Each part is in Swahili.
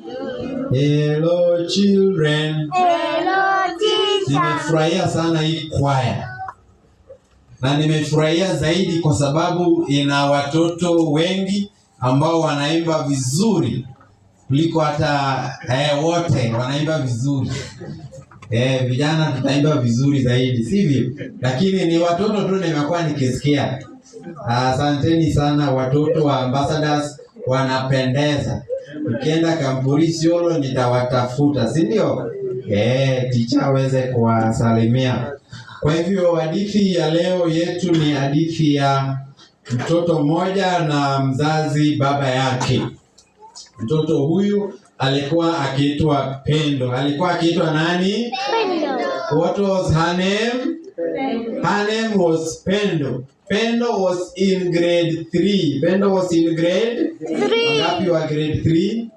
Hello children. Hello teacher. Nimefurahia sana hii kwaya. Na nimefurahia zaidi kwa sababu ina watoto wengi ambao wanaimba vizuri kuliko hata wote wanaimba vizuri. Vijana tutaimba vizuri zaidi, sivyo? Lakini ni watoto tu nimekuwa nikisikia. Asanteni sana watoto wa ambassadors, wanapendeza. Ukienda Kamburisiolo nitawatafuta, si ndio? Teacher aweze kuwasalimia. Kwa hivyo hadithi ya leo yetu ni hadithi ya mtoto mmoja na mzazi baba yake. Mtoto huyu alikuwa akiitwa Pendo. Alikuwa akiitwa nani? Pendo. What was her name? Her name was Pendo. Pendo was in grade 3. Pendo was in grade 3. Ngapi wa grade 3?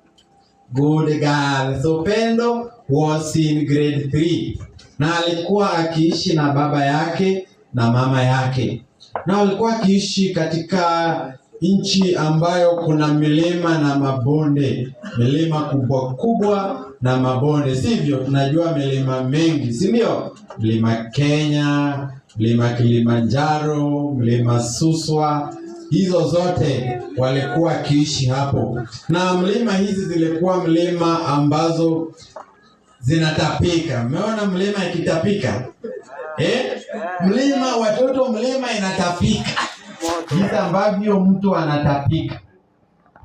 Good girl. So Pendo was in grade 3. Na alikuwa akiishi na baba yake na mama yake. Na alikuwa akiishi katika nchi ambayo kuna milima na mabonde. Milima kubwa kubwa na mabonde. Sivyo? Tunajua milima mengi, si ndio? Mlima Kenya, mlima Kilimanjaro, mlima Suswa. Hizo zote walikuwa akiishi hapo. Na mlima hizi zilikuwa mlima ambazo zinatapika. Umeona mlima ikitapika? Mlima watoto, mlima inatapika. Jinsi ambavyo mtu anatapika.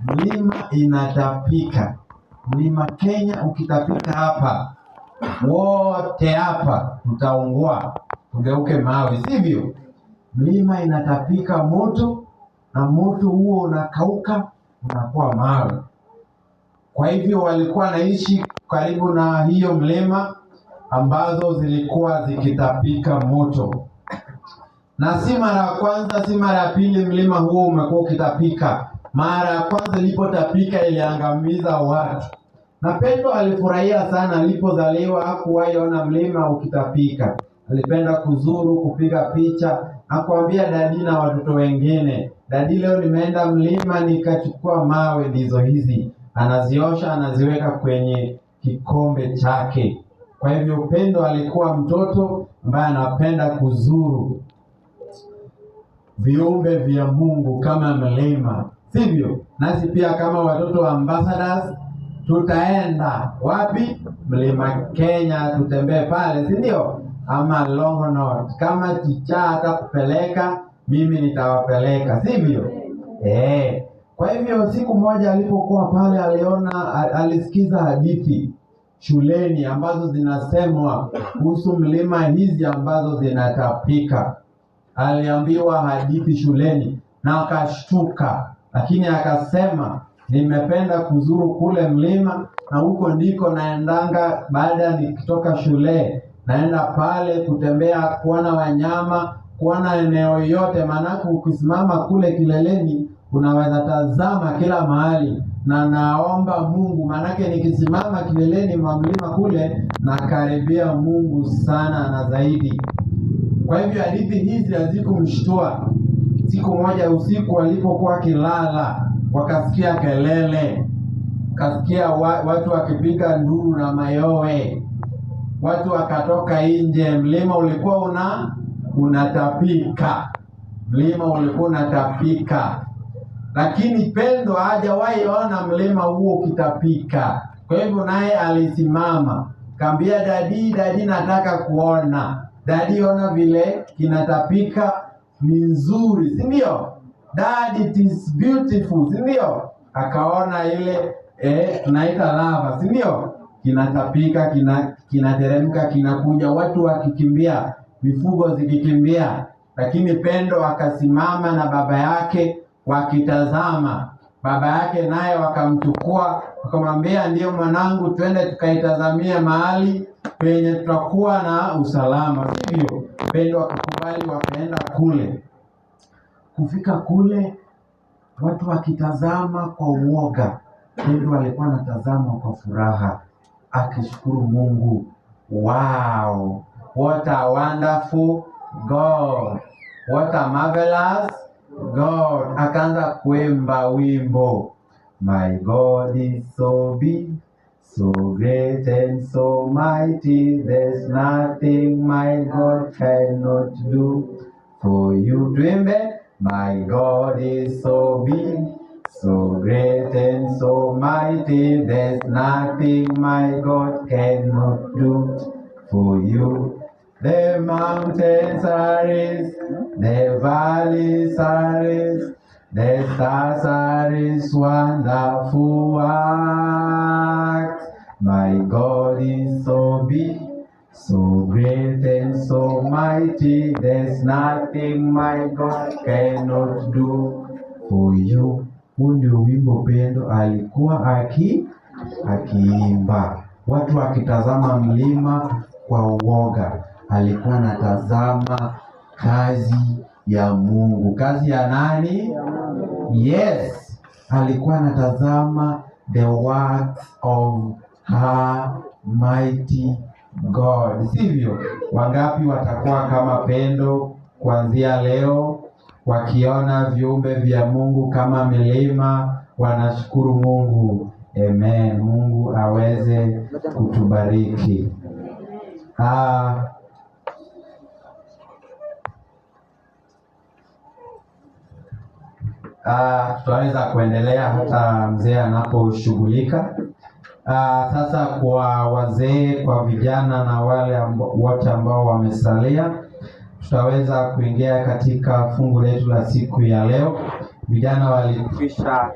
Mlima inatapika. Mlima Kenya ukitapika hapa, wote hapa tutaungua, tugeuke mawe, sivyo? Mlima inatapika moto, na moto huo unakauka, unakuwa mawe. Kwa hivyo walikuwa naishi karibu na hiyo mlima ambazo zilikuwa zikitapika moto. Na si mara ya kwanza, si mara ya pili mlima huo umekuwa ukitapika. Mara ya kwanza ilipotapika iliangamiza watu. Na Pendo alifurahia sana alipozaliwa, hakuwahi ona mlima ukitapika. Alipenda kuzuru, kupiga picha, akamwambia dadi na watoto wengine, dadi, leo nimeenda mlima nikachukua mawe ndizo hizi. Anaziosha, anaziweka kwenye kikombe chake. Kwa hivyo Pendo alikuwa mtoto ambaye anapenda kuzuru viumbe vya Mungu kama mlima, sivyo? Nasi pia kama watoto wa ambassadors tutaenda wapi? Mlima Kenya, tutembee pale, si ndio? Ama Longonot. Kama teacher atakupeleka, mimi nitawapeleka, sivyo? Kwa hivyo siku moja alipokuwa pale alisikiza hadithi shuleni ambazo zinasemwa kuhusu mlima hizi ambazo zinatapika. Aliambiwa hadithi shuleni na akashtuka, lakini akasema, nimependa kuzuru kule mlima, na huko ndiko naendanga baada nikitoka shule. Naenda pale kutembea, kuona wanyama, kuona eneo yote, maana ukisimama kule kileleni unaweza tazama kila mahali. Na naomba Mungu, maana nikisimama kileleni mwa mlima kule nakaribia Mungu sana na zaidi. Kwa hivyo hadithi hizi hazikumshtua. Siku moja usiku walipokuwa kilala, wakasikia kelele. Kasikia watu wakipiga nduru na mayowe. Watu wakatoka nje. Mlima ulikuwa unatapika. Mlima ulikuwa unatapika. Lakini Pendo hajawahi ona mlima huo ukitapika. Kwa hivyo naye alisimama. Kaambia dadi, nataka kuona. Dadi, ona vile kinatapika, ni nzuri, si ndio? Dad, it is beautiful, si ndio? Akaona ile tunaita lava, si ndio? Kinatapika, kinateremka, kinakuja, watu wakikimbia, mifugo zikikimbia. Lakini Pendo akasimama na baba yake wakitazama. Baba yake naye wakamchukua, wakamwambia, ndio mwanangu, twende tukaitazamie mahali penye tutakuwa na usalama, sivyo? Pendo akakubali, wakaenda kule. Kufika kule, watu wakitazama kwa uoga, Pendo alikuwa anatazama kwa furaha, akishukuru Mungu. Wow, what a wonderful God, what a marvelous God. Akaanza kuimba wimbo, my God is so big, So great and so mighty, there's nothing my God cannot do. For you dream it, my God is so big, so great and so mighty, there's nothing my God cannot do. For you, the mountains are His, the valleys are His, the stars are His wonderful works. My God is so big, so great and so mighty, there's nothing my God cannot do. For you. Huu ndio wimbo Pendo alikuwa akiimba, watu wakitazama mlima kwa uoga. Alikuwa anatazama kazi ya Mungu. Kazi ya nani? Yes, alikuwa anatazama the works of her mighty God. Sivyo? Wangapi watakuwa kama Pendo kuanzia leo, wakiona viumbe vya Mungu kama milima, wanashukuru Mungu? Amen. Mungu aweze kutubariki. Tutaweza kuendelea hata mzee anaposhughulika. Sasa kwa wazee, kwa vijana na wale wote ambao wamesalia, tutaweza kuingia katika fungu letu la siku ya leo. Vijana walikwisha